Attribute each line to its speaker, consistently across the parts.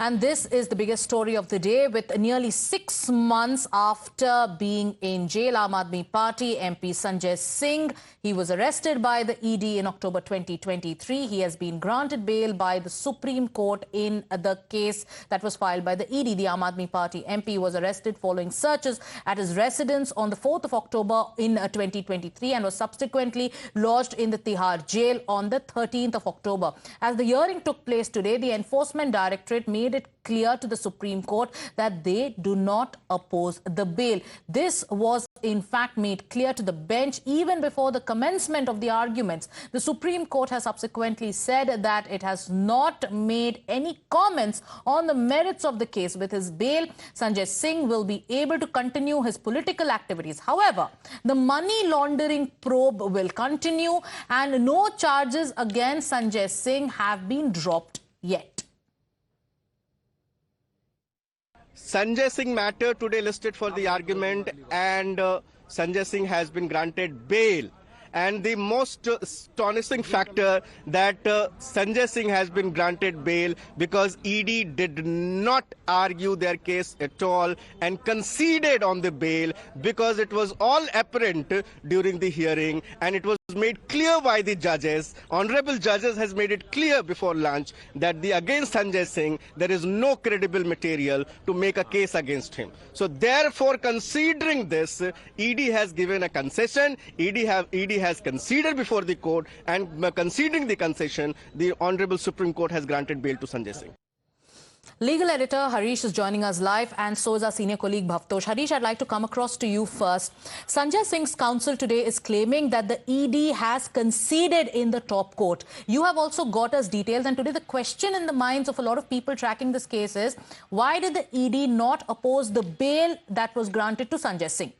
Speaker 1: And this is the biggest story of the day. With nearly 6 months after being in jail, Aam Aadmi Party MP Sanjay Singh, he was arrested by the ED in October 2023. He has been granted bail by the Supreme Court in the case that was filed by the ED. The Aam Aadmi Party MP was arrested following searches at his residence on the 4th of October in 2023 and was subsequently lodged in the Tihar jail on the 13th of October. As the hearing took place today, the Enforcement Directorate made it clear to the Supreme Court that they do not oppose the bail. This was in fact made clear to the bench even before the commencement of the arguments. The Supreme Court has subsequently said that it has not made any comments on the merits of the case. With his bail, Sanjay Singh will be able to continue his political activities. However, the money laundering probe will continue and no charges against Sanjay Singh have been dropped yet.
Speaker 2: Sanjay Singh matter today listed for the argument, and Sanjay Singh has been granted bail. And the most astonishing factor that Sanjay Singh has been granted bail because ED did not argue their case at all and conceded on the bail because it was all apparent during the hearing and it was made clear by the judges. Honorable judges has made it clear before lunch that against Sanjay Singh there is no credible material to make a case against him. So therefore, considering this, ED has given a concession. ED has conceded before the court, and conceding the concession, the Honorable Supreme Court has granted bail to Sanjay Singh.
Speaker 1: Legal editor Harish is joining us live, and so is our senior colleague Bhavtosh. Harish, I'd like to come across to you first. Sanjay Singh's counsel today is claiming that the ED has conceded in the top court. You have also got us details, and today the question in the minds of a lot of people tracking this case is, why did the ED not oppose the bail that was granted to Sanjay Singh?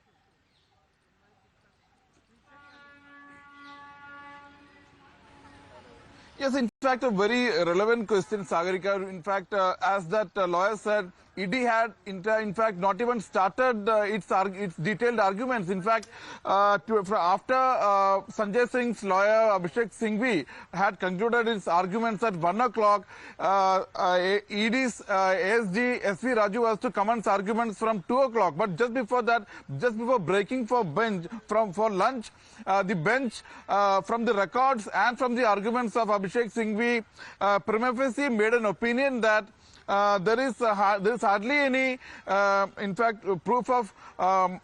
Speaker 3: Yes, in fact, a very relevant question, Sagarika. In fact, as that lawyer said, ED had, in fact, not even started its detailed arguments. In fact, after Sanjay Singh's lawyer, Objection Singhvi, had concluded his arguments at 1 o'clock, ED's ASG SV Raju was to commence arguments from 2 o'clock. But just before that, just before breaking for lunch, the bench, from the records and from the arguments of Objection Singhvi, prima facie made an opinion that there is hardly any, in fact, proof of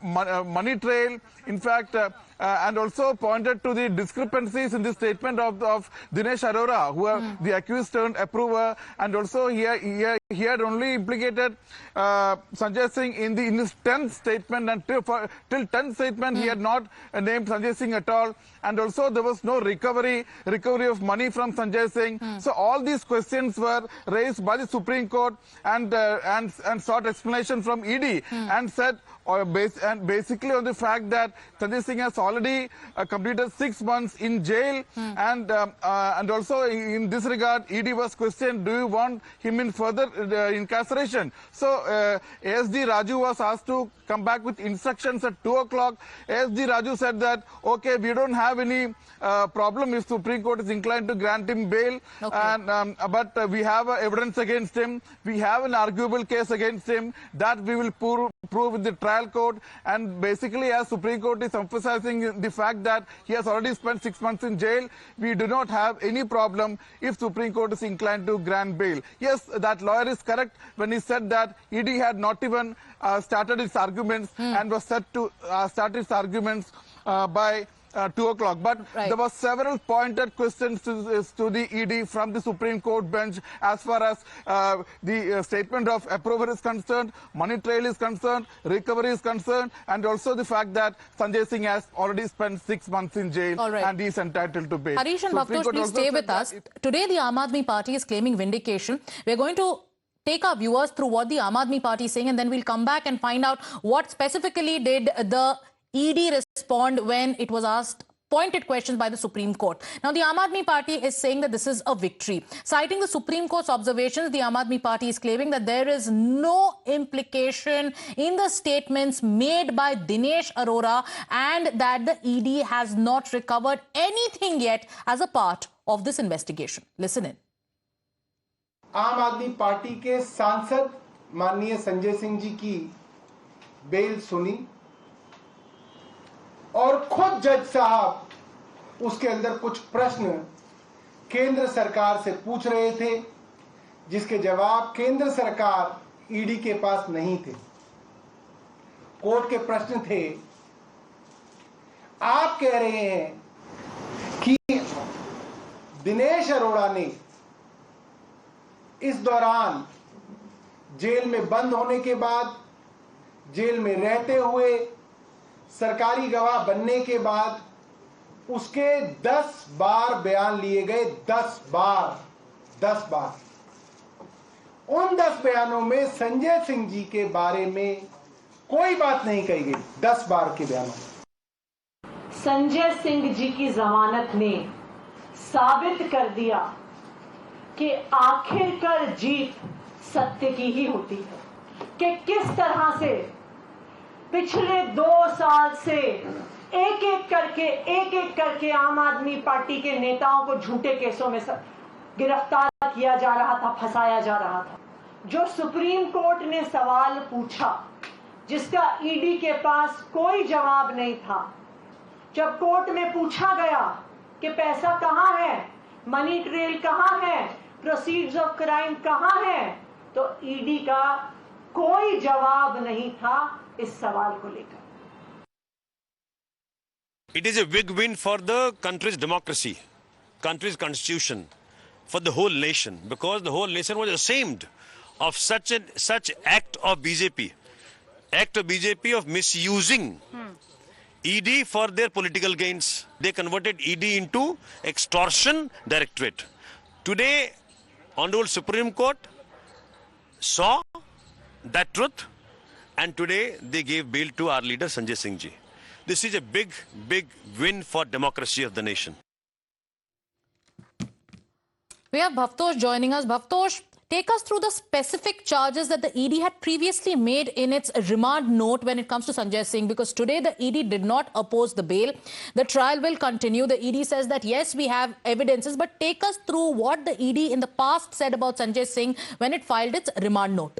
Speaker 3: money trail. In fact, and also pointed to the discrepancies in the statement of Dinesh Arora, who are the accused turned approver, and also he had only implicated Sanjay Singh in his 10th statement, and till 10th statement he had not named Sanjay Singh at all, and also there was no recovery of money from Sanjay Singh. So all these questions were raised by the Supreme Court and sought explanation from ED and said, and basically on the fact that Sanjay Singh has already completed 6 months in jail, and also in this regard, ED was questioned, do you want him in further incarceration? So ASD Raju was asked to come back with instructions at 2 o'clock. ASD Raju said that, okay, we don't have any problem if Supreme Court is inclined to grant him bail, but we have evidence against him. We have an arguable case against him that we will prove with the trial court. And basically, as Supreme Court is emphasizing the fact that he has already spent 6 months in jail, we do not have any problem if Supreme Court is inclined to grant bail. Yes, that lawyer is correct when he said that ED had not even started its arguments and was set to start its arguments by 2 o'clock. But there were several pointed questions to the ED from the Supreme Court bench as far as the statement of approval is concerned, money trail is concerned, recovery is concerned, and also the fact that Sanjay Singh has already spent 6 months in jail and he is entitled to bail.
Speaker 1: Harish and Bhavtosh, please stay with us. Today, the Aam Aadmi Party is claiming vindication. We're going to take our viewers through what the Aam Aadmi Party is saying, and then we'll come back and find out what specifically did the ED respond when it was asked pointed questions by the Supreme Court. Now, the Aam Aadmi Party is saying that this is a victory. Citing the Supreme Court's observations, the Aam Aadmi Party is claiming that there is no implication in the statements made by Dinesh Arora and that the ED has not recovered anything yet as a part of this investigation. Listen in.
Speaker 4: आम आदमी party के सांसद माननीय संजय सिंह जी की bell सुनी और खुद जज साहब उसके अंदर कुछ प्रश्न केंद्र सरकार से पूछ रहे थे, जिसके जवाब केंद्र सरकार ईडी के पास नहीं थे। कोर्ट के प्रश्न थे, आप कह रहे हैं कि दिनेश अरोड़ा ने इस दौरान जेल में बंद होने के बाद, जेल में रहते हुए, सरकारी गवाह बनने के बाद उसके 10 बार बयान लिए गए। 10 बार। उन 10 बयानों में संजय सिंह जी के बारे में कोई बात नहीं कही गई। 10 बार के बयानों में
Speaker 5: संजय सिंह जी की जमानत ने साबित कर दिया कि आखिरकार जीत सत्य की ही होती है, कि किस तरह से पिछले 2 साल से एक एक करके आम आदमी पार्टी के नेताओं को झूठे केसों में गिरफ्तार किया जा रहा था, फंसाया जा रहा था। जो सुप्रीम कोर्ट ने सवाल पूछा, जिसका ईडी के पास कोई जवाब नहीं था, जब कोर्ट में पूछा गया कि पैसा कहां है, मनी ट्रेल कहां है, प्रोसीड्स ऑफ क्राइम कहां है, तो ईडी का कोई जवाब नहीं था इस सवाल को लेकर।
Speaker 6: It is a big win for the country's democracy, country's constitution, for the whole nation, because the whole nation was ashamed of such act of BJP, of misusing ED for their political gains. They converted ED into extortion directorate. Today, Honorable Supreme Court saw that truth, and today they gave bail to our leader Sanjay Singh ji. This is a big win for democracy of the nation.
Speaker 1: We have Bhavtosh joining us. Bhavtosh, take us through the specific charges that the ED had previously made in its remand note when it comes to Sanjay Singh, because today the ED did not oppose the bail. The trial will continue. The ED says that, yes, we have evidences, but take us through what the ED in the past said about Sanjay Singh when it filed its remand note.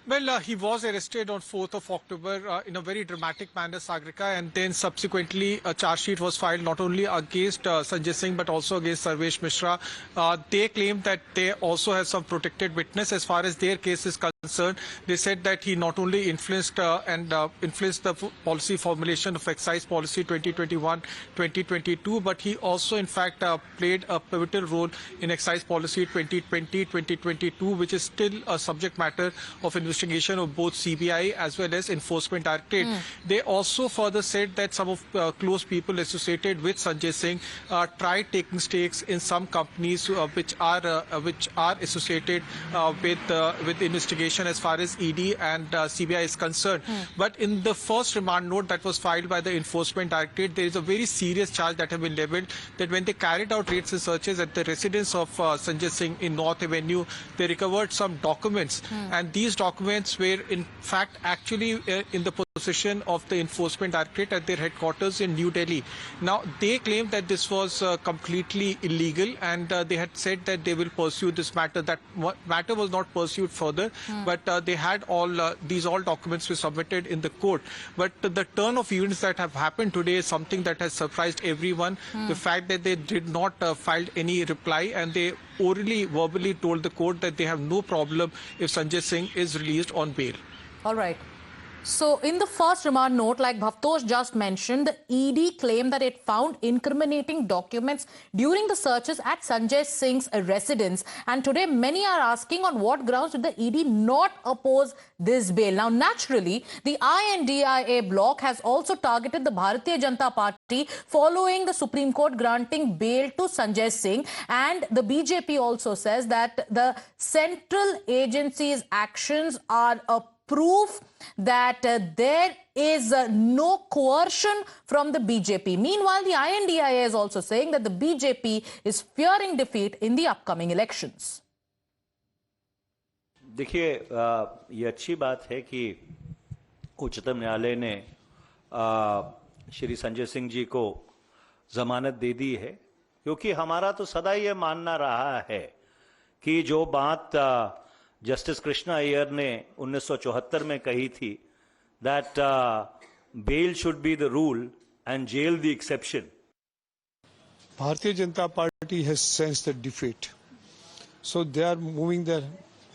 Speaker 7: Well, he was arrested on 4th of October in a very dramatic manner, Sagrika, and then subsequently a charge sheet was filed not only against Sanjay Singh but also against Sarvesh Mishra. They claim that they also have some protected witness as far as their case is concerned. They said that he not only influenced influenced the policy formulation of excise policy 2021-2022, but he also in fact played a pivotal role in excise policy 2020-2022, which is still a subject matter of investigation of both CBI as well as Enforcement Directorate. They also further said that some of close people associated with Sanjay Singh tried taking stakes in some companies which are associated with the investigation as far as ED and CBI is concerned. But in the first remand note that was filed by the Enforcement Directorate, there is a very serious charge that have been leveled that when they carried out raids and searches at the residence of Sanjay Singh in North Avenue, they recovered some documents, and these documents were in fact actually in the possession of the Enforcement Directorate at their headquarters in New Delhi. Now they claim that this was completely illegal, and they had said that they will pursue this matter. That matter was not pursued further, but they had all these documents were submitted in the court. But the turn of events that have happened today is something that has surprised everyone. The fact that they did not file any reply, and they orally, verbally told the court that they have no problem if Sanjay Singh is released on bail.
Speaker 1: All right. So in the first remand note, like Bhavtosh just mentioned, the ED claimed that it found incriminating documents during the searches at Sanjay Singh's residence. And today many are asking on what grounds did the ED not oppose this bail. Now naturally, the INDIA bloc has also targeted the Bharatiya Janata Party following the Supreme Court granting bail to Sanjay Singh. And the BJP also says that the central agency's actions are a proof that there is no coercion from the BJP. Meanwhile, the INDIA is also saying that the BJP is fearing defeat in the upcoming elections.
Speaker 8: देखिए, ये अच्छी बात है कि उच्चतम न्यायालय ने श्री संजय सिंह जी को जमानत दे दी है, क्योंकि हमारा तो सदा ये मानना रहा है कि जो बात जस्टिस कृष्णा अय्यर ने 1974 में कही थी, that bail should be the rule and jail the exception.
Speaker 9: Bharatiya Janata Party has sensed the defeat, so they are moving their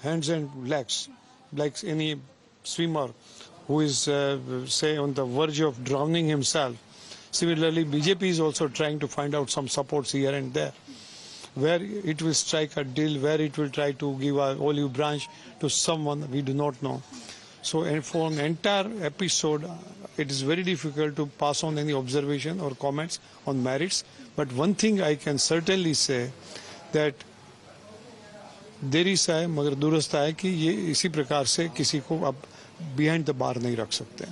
Speaker 9: hands and legs like any swimmer who is say on the verge of drowning himself. Similarly, BJP is also trying to find out some supports here and there, where it will strike a deal, where it will try to give an olive branch to someone we do not know. So, and for an entire episode, it is very difficult to pass on any observation or comments on merits. But one thing I can certainly say that देरी सा है मगर दुरुस्त है कि ये इसी प्रकार से किसी को अब behind the bar नहीं रख सकते.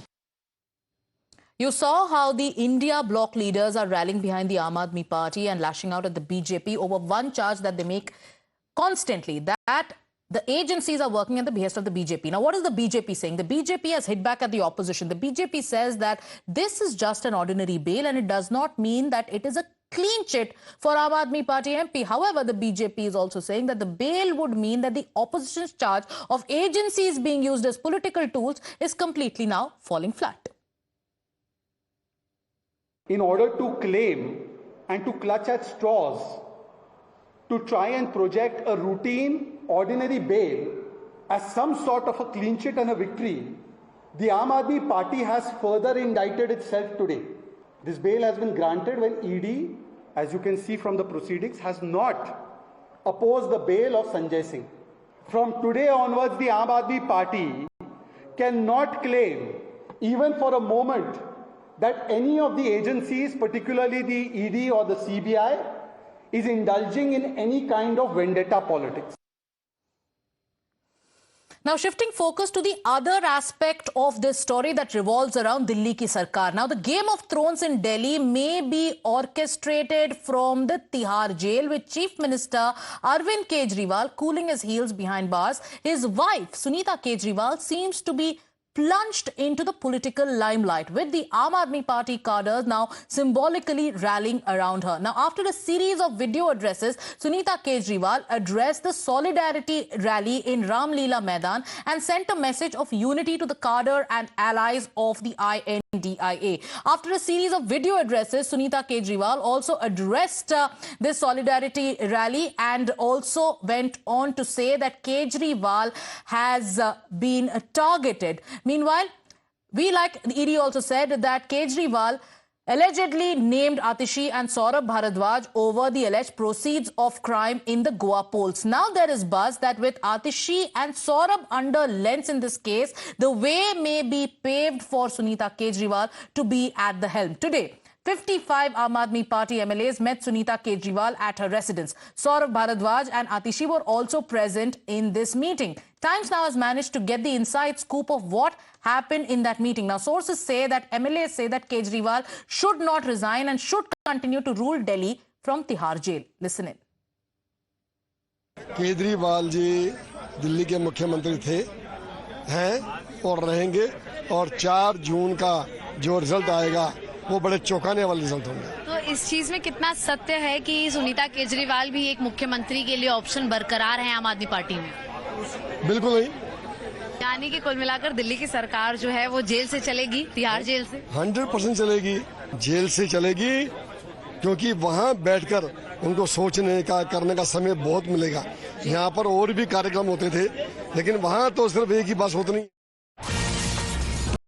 Speaker 1: You saw how the India bloc leaders are rallying behind the Aam Aadmi Party and lashing out at the BJP over one charge that they make constantly, that the agencies are working at the behest of the BJP. Now, what is the BJP saying? The BJP has hit back at the opposition. The BJP says that this is just an ordinary bail and it does not mean that it is a clean chit for Aam Aadmi Party MP. However, the BJP is also saying that the bail would mean that the opposition's charge of agencies being used as political tools is completely now falling flat.
Speaker 10: In order to claim and to clutch at straws, to try and project a routine, ordinary bail as some sort of a clean chit and a victory, the Aam Aadmi Party has further indicted itself today. This bail has been granted when ED, as you can see from the proceedings, has not opposed the bail of Sanjay Singh. From today onwards, the Aam Aadmi Party cannot claim, even for a moment, that any of the agencies, particularly the ED or the CBI, is indulging in any kind of vendetta politics.
Speaker 1: Now, shifting focus to the other aspect of this story that revolves around Delhi ki sarkar. Now, the Game of Thrones in Delhi may be orchestrated from the Tihar jail, with Chief Minister Arvind Kejriwal cooling his heels behind bars. His wife, Sunita Kejriwal, seems to be plunged into the political limelight, with the Aam Aadmi Party cadres now symbolically rallying around her. Now, after a series of video addresses, Sunita Kejriwal addressed the solidarity rally in Ramleela Maidan and sent a message of unity to the cadre and allies of the INDIA. After a series of video addresses, Sunita Kejriwal also addressed this solidarity rally and also went on to say that Kejriwal has been targeted. Meanwhile, the ED also said that Kejriwal allegedly named Atishi and Saurabh Bharadwaj over the alleged proceeds of crime in the Goa polls. Now there is buzz that with Atishi and Saurabh under lens in this case, the way may be paved for Sunita Kejriwal to be at the helm. Today, 55 Aam Aadmi Party MLAs met Sunita Kejriwal at her residence. Saurabh Bharadwaj and Atishi were also present in this meeting. Times Now has managed to get the inside scoop of what happened in that meeting. Now, sources say that MLAs say that Kejriwal should not resign and should continue to rule Delhi from Tihar jail. Listen in.
Speaker 11: Kejriwal ji Delhi के मुख्यमंत्री थे, हैं और रहेंगे, और 4 जून का जो result आएगा वो बड़े चौंकाने वाले रिजल्ट होंगे.
Speaker 12: तो इस चीज में कितना सत्य है कि सुनीता केजरीवाल भी एक मुख्यमंत्री के लिए ऑप्शन बरकरार है आम आदमी पार्टी में?
Speaker 11: बिल्कुल नहीं.
Speaker 12: यानी कि कुल मिलाकर दिल्ली की सरकार जो है वो जेल से चलेगी, तिहाड़ जेल से?
Speaker 11: 100% चलेगी, जेल से चलेगी, क्योंकि वहाँ बैठकर उनको सोचने का, करने का समय बहुत मिलेगा. यहाँ पर और भी कार्यक्रम होते थे, लेकिन वहाँ तो सिर्फ एक ही बस होती नहीं.